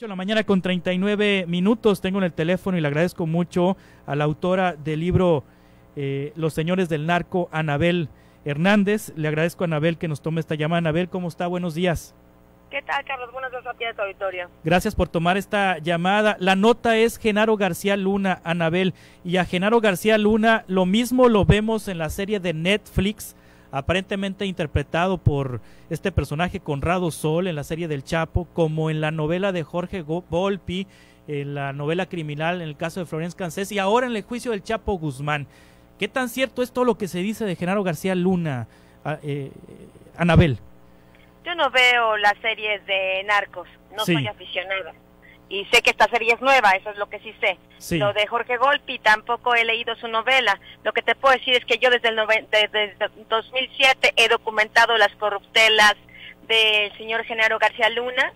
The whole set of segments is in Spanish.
La mañana con 39 minutos tengo en el teléfono y le agradezco mucho a la autora del libro Los Señores del Narco, Anabel Hernández. Le agradezco a Anabel que nos tome esta llamada. Anabel, ¿cómo está? Buenos días. ¿Qué tal, Carlos? Buenos días a ti, a tu auditorio. Gracias por tomar esta llamada. La nota es Genaro García Luna, Anabel, y a Genaro García Luna lo mismo lo vemos en la serie de Netflix, aparentemente interpretado por este personaje Conrado Sol en la serie del Chapo, como en la novela de Jorge Volpi, en la novela criminal en el caso de Florence Cancés y ahora en el juicio del Chapo Guzmán. ¿Qué tan cierto es todo lo que se dice de Genaro García Luna, Anabel? Yo no veo las series de narcos, no Sí. soy aficionada. Y sé que esta serie es nueva, eso es lo que sí sé. Sí. Lo de Jorge Volpi tampoco he leído su novela. Lo que te puedo decir es que yo desde el 2007 he documentado las corruptelas del señor Genaro García Luna,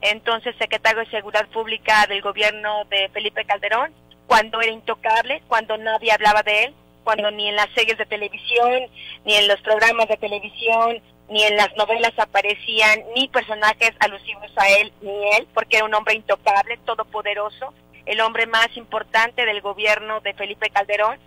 entonces secretario de Seguridad Pública del gobierno de Felipe Calderón, cuando era intocable, cuando nadie hablaba de él, cuando ni en las series de televisión, ni en los programas de televisión, ni en las novelas aparecían ni personajes alusivos a él, ni él, porque era un hombre intocable, todopoderoso, el hombre más importante del gobierno de Felipe Calderón,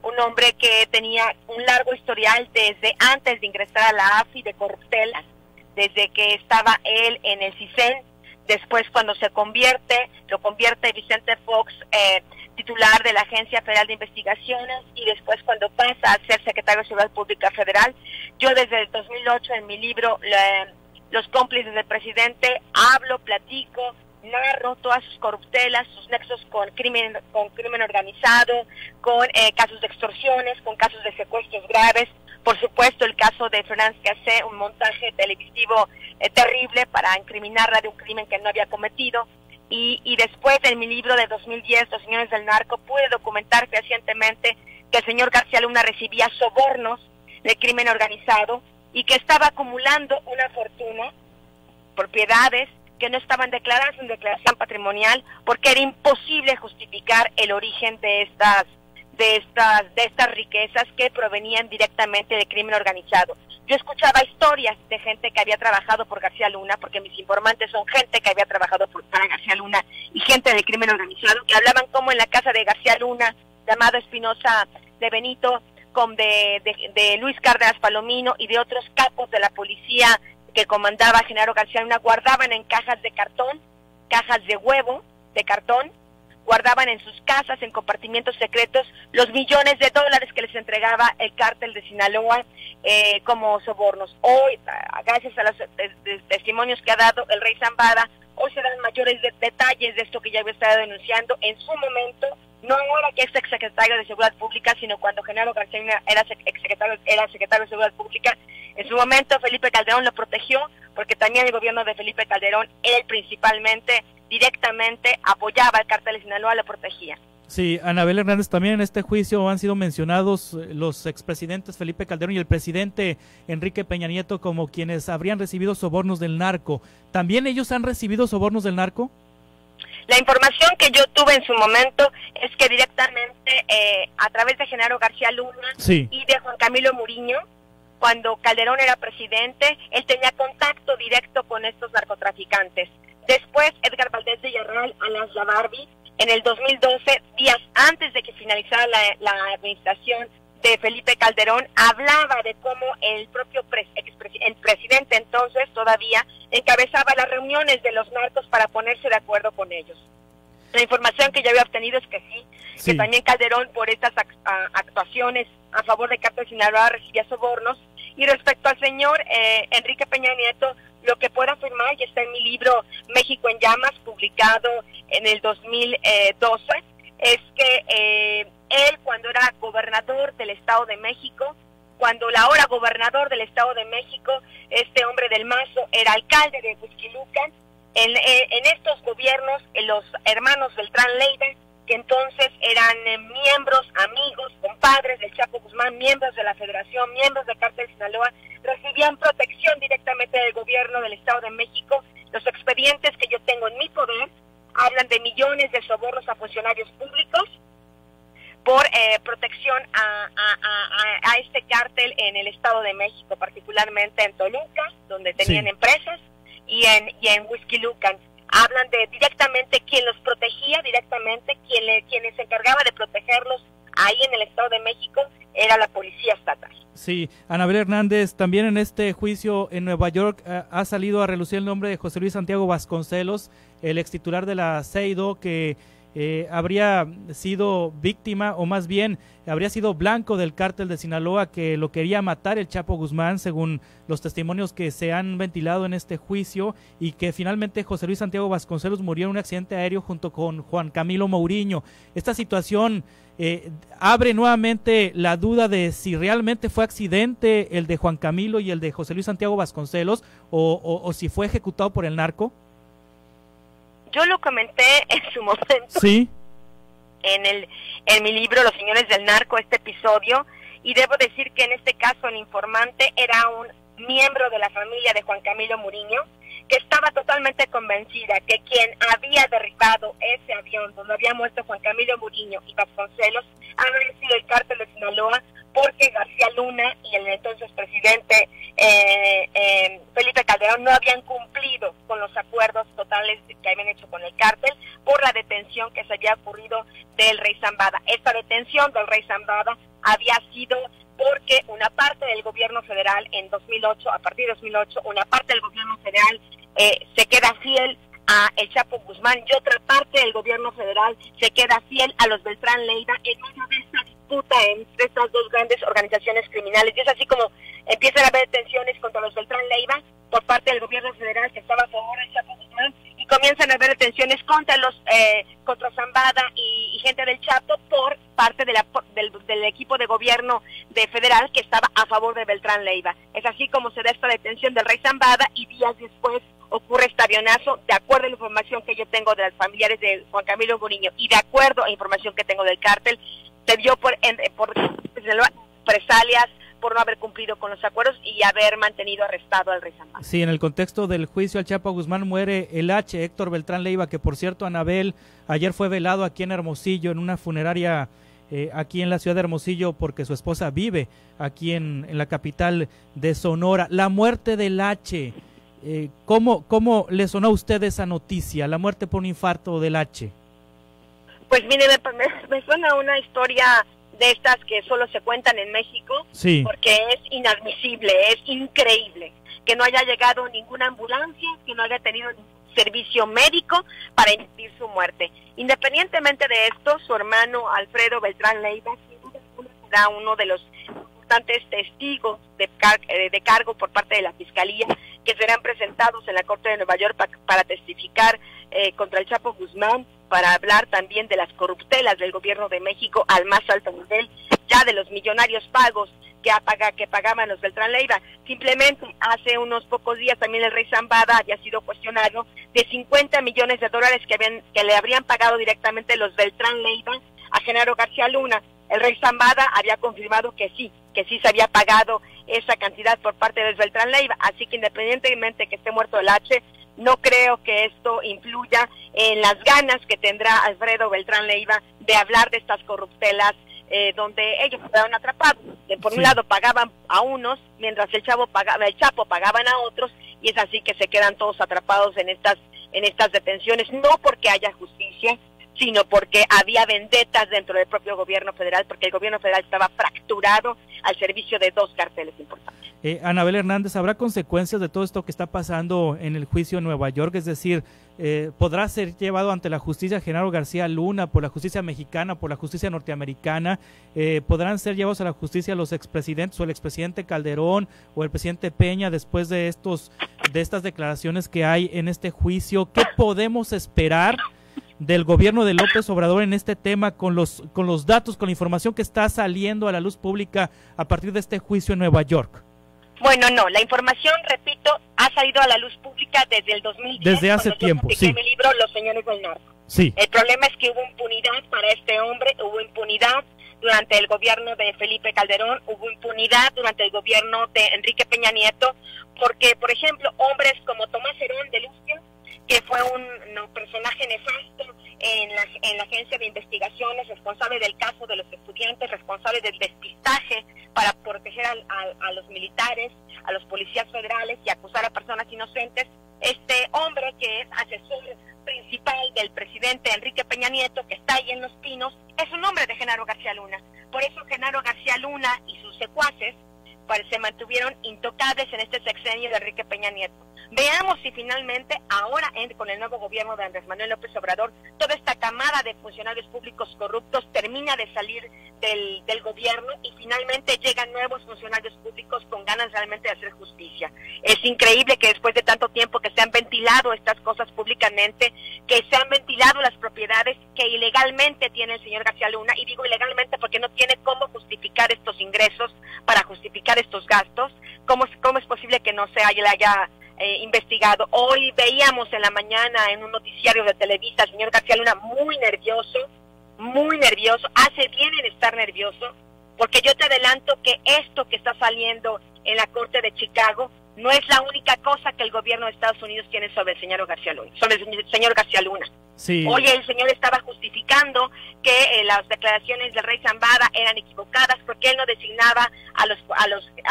un hombre que tenía un largo historial desde antes de ingresar a la AFI de corruptelas, desde que estaba él en el CISEN, después cuando lo convierte Vicente Fox, titular de la Agencia Federal de Investigaciones, y después cuando pasa a ser secretario de Seguridad Pública Federal. Yo desde el 2008 en mi libro Los cómplices del presidente hablo, platico, narro todas sus corruptelas, sus nexos con crimen organizado, con casos de extorsiones, con casos de secuestros graves, por supuesto el caso de Florence Cancés, un montaje televisivo terrible para incriminarla de un crimen que no había cometido. Y después en mi libro de 2010, Los Señores del Narco, pude documentar recientemente que el señor García Luna recibía sobornos de crimen organizado y que estaba acumulando una fortuna, propiedades que no estaban declaradas en declaración patrimonial, porque era imposible justificar el origen de estas riquezas que provenían directamente del crimen organizado. Yo escuchaba historias de gente que había trabajado por García Luna, porque mis informantes son gente que había trabajado para García Luna y gente del crimen organizado, que hablaban como en la casa de García Luna, llamado Espinosa de Benito, con de Luis Cárdenas Palomino y de otros capos de la policía que comandaba Genaro García Luna, guardaban en cajas de cartón, cajas de huevo, de cartón, guardaban en sus casas, en compartimientos secretos, los millones de dólares que les entregaba el cártel de Sinaloa como sobornos. Hoy, gracias a los testimonios que ha dado el Rey Zambada, hoy se dan mayores detalles de esto que ya había estado denunciando en su momento, no ahora que es exsecretario de Seguridad Pública, sino cuando Genaro García Luna era secretario de Seguridad Pública. En su momento Felipe Calderón lo protegió, porque también el gobierno de Felipe Calderón, él principalmente, directamente apoyaba al cártel de Sinaloa, lo protegía. Sí, Anabel Hernández, también en este juicio han sido mencionados los expresidentes Felipe Calderón y el presidente Enrique Peña Nieto como quienes habrían recibido sobornos del narco. ¿También ellos han recibido sobornos del narco? La información que yo tuve en su momento es que directamente a través de Genaro García Luna Sí. y de Juan Camilo Muriño, cuando Calderón era presidente, él tenía contacto directo con estos narcotraficantes. Después, Edgar Valdés de Villarreal, alias La Barbie, en el 2012, días antes de que finalizara la administración de Felipe Calderón, hablaba de cómo el propio el presidente entonces todavía encabezaba las reuniones de los narcos para ponerse de acuerdo con ellos. La información que yo había obtenido es que sí, que también Calderón por estas actuaciones a favor de Cártel de Sinaloa recibía sobornos. Y respecto al señor Enrique Peña Nieto, lo que puedo afirmar, y está en mi libro México en Llamas, publicado en el 2012, es que él, cuando era gobernador del Estado de México, cuando la ahora gobernador del Estado de México, este hombre del Mazo, era alcalde de Huixquilucan, en estos gobiernos, los hermanos Beltrán Leiva, que entonces eran miembros, amigos, compadres del Chapo Guzmán, miembros de la Federación, miembros del Cártel de Sinaloa, recibían protección directamente del gobierno del Estado de México. Los expedientes que yo tengo en mi poder hablan de millones de sobornos a funcionarios públicos por protección a este cártel en el Estado de México, particularmente en Toluca, donde tenían empresas, y en Huixquilucan. hablan de directamente quien los protegía, directamente quienes se encargaba de protegerlos ahí en el Estado de México era la policía estatal. Sí, Anabel Hernández, también en este juicio en Nueva York ha salido a relucir el nombre de José Luis Santiago Vasconcelos, el ex titular de la CEIDO, que habría sido víctima, o más bien habría sido blanco del cártel de Sinaloa, que lo quería matar el Chapo Guzmán, según los testimonios que se han ventilado en este juicio, y que finalmente José Luis Santiago Vasconcelos murió en un accidente aéreo junto con Juan Camilo Mourinho. Esta situación abre nuevamente la duda de si realmente fue accidente el de Juan Camilo y el de José Luis Santiago Vasconcelos, o si fue ejecutado por el narco. Yo lo comenté en su momento. Sí. En mi libro Los Señores del Narco, este episodio, y debo decir que en este caso el informante era un miembro de la familia de Juan Camilo Mourinho, que estaba totalmente convencida que quien había derribado ese avión donde había muerto Juan Camilo Mourinho y Vasconcelos había sido el cártel de Sinaloa, porque García Luna y el entonces presidente Felipe Calderón no habían cumplido con los acuerdos totales que habían hecho con el cártel por la detención que se había ocurrido del Rey Zambada. Esta detención del Rey Zambada había sido porque una parte del gobierno federal en 2008, a partir de 2008, una parte del gobierno federal se queda fiel a el Chapo Guzmán y otra parte del gobierno federal se queda fiel a los Beltrán Leiva en medio de esta disputa entre estas dos grandes organizaciones criminales. Y es así como empiezan a haber tensiones contra los Beltrán Leiva por parte del gobierno federal, que estaba a favor del Chapo Guzmán, y comienzan a haber tensiones contra contra Zambada y gente del Chapo por parte del equipo de gobierno de federal que estaba a favor de Beltrán Leiva. Es así como se da esta detención del Rey Zambada, y días después ocurre este avionazo. De acuerdo a la información que yo tengo de los familiares de Juan Camilo Mourinho y de acuerdo a la información que tengo del cártel, se dio por represalias por no haber cumplido con los acuerdos y haber mantenido arrestado al Rey Zambada. Sí, en el contexto del juicio al Chapo Guzmán muere el H, Héctor Beltrán Leiva, que por cierto, Anabel, ayer fue velado aquí en Hermosillo, en una funeraria aquí en la ciudad de Hermosillo, porque su esposa vive aquí en la capital de Sonora. La muerte del H, ¿cómo le sonó a usted esa noticia, la muerte por un infarto del H? Pues mire, me suena una historia de estas que solo se cuentan en México, sí, porque es inadmisible, es increíble que no haya llegado ninguna ambulancia, que no haya tenido ningún servicio médico para impedir su muerte. Independientemente de esto, su hermano Alfredo Beltrán Leiva será uno de los importantes testigos de cargo por parte de la Fiscalía, que serán presentados en la Corte de Nueva York para testificar contra el Chapo Guzmán, para hablar también de las corruptelas del gobierno de México al más alto nivel, ya de los millonarios pagos que pagaban los Beltrán Leiva. Simplemente hace unos pocos días también el Rey Zambada había sido cuestionado de 50 millones de dólares que le habrían pagado directamente los Beltrán Leiva a Genaro García Luna. El Rey Zambada había confirmado que sí se había pagado esa cantidad por parte de los Beltrán Leiva, así que independientemente que esté muerto el H, no creo que esto influya en las ganas que tendrá Alfredo Beltrán Leiva de hablar de estas corruptelas donde ellos quedaron atrapados. Por un lado pagaban a unos, mientras el Chapo pagaban a otros, y es así que se quedan todos atrapados en estas detenciones, no porque haya justicia, sino porque había vendetas dentro del propio gobierno federal, porque el gobierno federal estaba fracturado al servicio de dos carteles importantes. Anabel Hernández, ¿habrá consecuencias de todo esto que está pasando en el juicio en Nueva York? Es decir, ¿podrá ser llevado ante la justicia Genaro García Luna, por la justicia mexicana, por la justicia norteamericana? ¿Podrán ser llevados a la justicia los expresidentes o el expresidente Calderón o el presidente Peña después de estas declaraciones que hay en este juicio? ¿Qué podemos esperar del gobierno de López Obrador en este tema, con los datos, con la información que está saliendo a la luz pública a partir de este juicio en Nueva York? Bueno, no, la información, repito, ha salido a la luz pública desde el 2010. Desde hace tiempo, sí. En mi libro Los Señores del Narco. Sí. El problema es que hubo impunidad para este hombre, hubo impunidad durante el gobierno de Felipe Calderón, hubo impunidad durante el gobierno de Enrique Peña Nieto, porque, por ejemplo, hombres como Tomás Herón de Lucio, que fue un personaje nefasto en la agencia de investigaciones, responsable del caso de los estudiantes, responsable del despistaje para proteger a los militares, a los policías federales y acusar a personas inocentes, este hombre que es asesor principal del presidente Enrique Peña Nieto, que está ahí en Los Pinos, es un hombre de Genaro García Luna. Por eso Genaro García Luna y sus secuaces se mantuvieron intocables en este sexenio de Enrique Peña Nieto. Veamos si finalmente ahora con el nuevo gobierno de Andrés Manuel López Obrador, toda esta camada de funcionarios públicos corruptos termina de salir del gobierno y finalmente llegan nuevos funcionarios públicos con ganas realmente de hacer justicia. Es increíble que después de tanto tiempo que se han ventilado estas cosas públicamente, que se han ventilado las propiedades que ilegalmente tiene el señor García Luna, y digo ilegalmente porque no tiene cómo justificar estos ingresos para justificar estos gastos. ¿Cómo es posible que no se haya investigado? Hoy veíamos en la mañana en un noticiario de Televisa al señor García Luna muy nervioso, hace bien en estar nervioso, porque yo te adelanto que esto que está saliendo en la Corte de Chicago no es la única cosa que el gobierno de Estados Unidos tiene sobre el señor García Luna, Sí. Hoy el señor estaba justificando que las declaraciones del rey Zambada eran equivocadas porque él no designaba a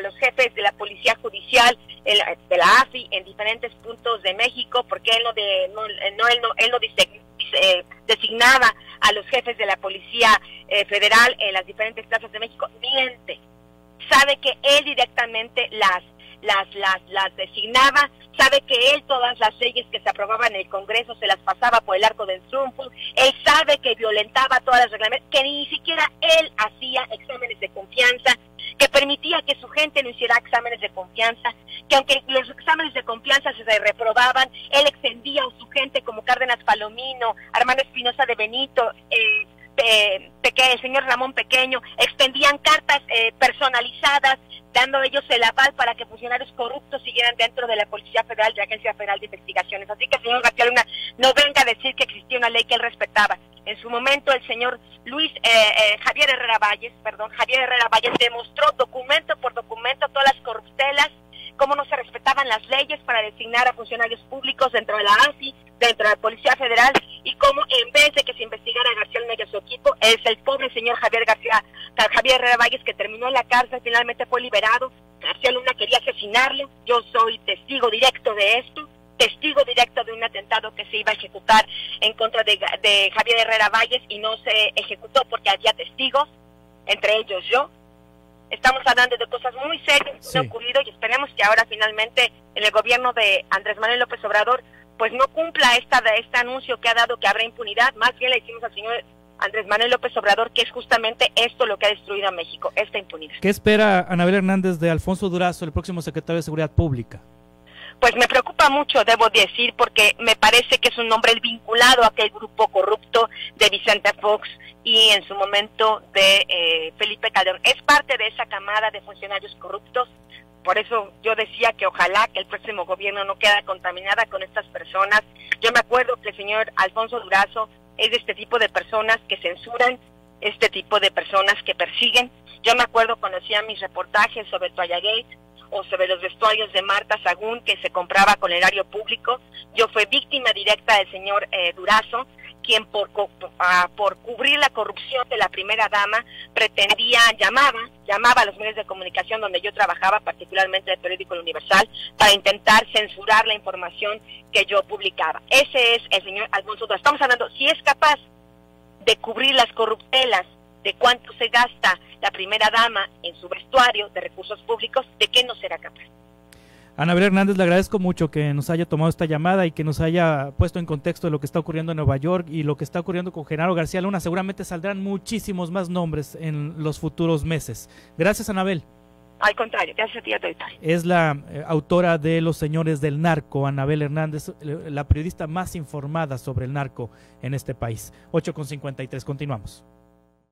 los jefes de la policía judicial, de la AFI, en diferentes puntos de México, porque él no designaba a los jefes de la policía federal en las diferentes plazas de México. Miente. Sabe que él directamente las designaba, sabe que él todas las leyes que se aprobaban en el Congreso se las pasaba por el arco del triunfo, él sabe que violentaba todas las reglamentos, que ni siquiera él hacía exámenes de confianza, que permitía que su gente no hiciera exámenes de confianza, que aunque los exámenes de confianza se reprobaban, él extendía a su gente como Cárdenas Palomino, Armando Espinosa de Benito, el señor Ramón Pequeño, extendían cartas personalizadas, dando ellos el aval para que funcionarios corruptos siguieran dentro de la Policía Federal, de la Agencia Federal de Investigaciones. Así que el señor García Luna no venga a decir que existía una ley que él respetaba. En su momento el señor Javier Herrera Valles demostró documento por documento todas las corruptelas, cómo no se respetaban las leyes para designar a funcionarios públicos dentro de la AFI, dentro de la Policía Federal, y cómo en vez de que se investigara a García Luna y a su equipo, es el pobre señor Javier Herrera Valles, que terminó en la cárcel, finalmente fue liberado. García Luna quería asesinarlo. Yo soy testigo directo de esto, testigo directo de un atentado que se iba a ejecutar en contra de Javier Herrera Valles y no se ejecutó porque había testigos, entre ellos yo. Estamos hablando de cosas muy serias que han ocurrido y esperemos que ahora finalmente en el gobierno de Andrés Manuel López Obrador pues no cumpla este anuncio que ha dado que habrá impunidad. Más bien le decimos al señor Andrés Manuel López Obrador que es justamente esto lo que ha destruido a México, esta impunidad. ¿Qué espera Anabel Hernández de Alfonso Durazo, el próximo secretario de Seguridad Pública? Pues me preocupa mucho, debo decir, porque me parece que es un hombre vinculado a aquel grupo corrupto de Vicente Fox y en su momento de Felipe Calderón. Es parte de esa camada de funcionarios corruptos. Por eso yo decía que ojalá que el próximo gobierno no quede contaminada con estas personas. Yo me acuerdo que el señor Alfonso Durazo es de este tipo de personas que censuran, este tipo de personas que persiguen. Yo me acuerdo cuando hacía mis reportajes sobre Toallagate o sobre los vestuarios de Marta Sagún que se compraba con el erario público. Yo fui víctima directa del señor Durazo, quien por cubrir la corrupción de la primera dama llamaba a los medios de comunicación donde yo trabajaba, particularmente el periódico El Universal, para intentar censurar la información que yo publicaba. Ese es el señor Alfonso Durazo. Estamos hablando, si es capaz de cubrir las corruptelas, de cuánto se gasta la primera dama en su vestuario de recursos públicos, ¿de qué no será capaz? Anabel Hernández, le agradezco mucho que nos haya tomado esta llamada y que nos haya puesto en contexto de lo que está ocurriendo en Nueva York y lo que está ocurriendo con Genaro García Luna. Seguramente saldrán muchísimos más nombres en los futuros meses. Gracias, Anabel. Al contrario, gracias a ti, Victoria. Es la autora de Los Señores del Narco, Anabel Hernández, la periodista más informada sobre el narco en este país. 8:53, continuamos.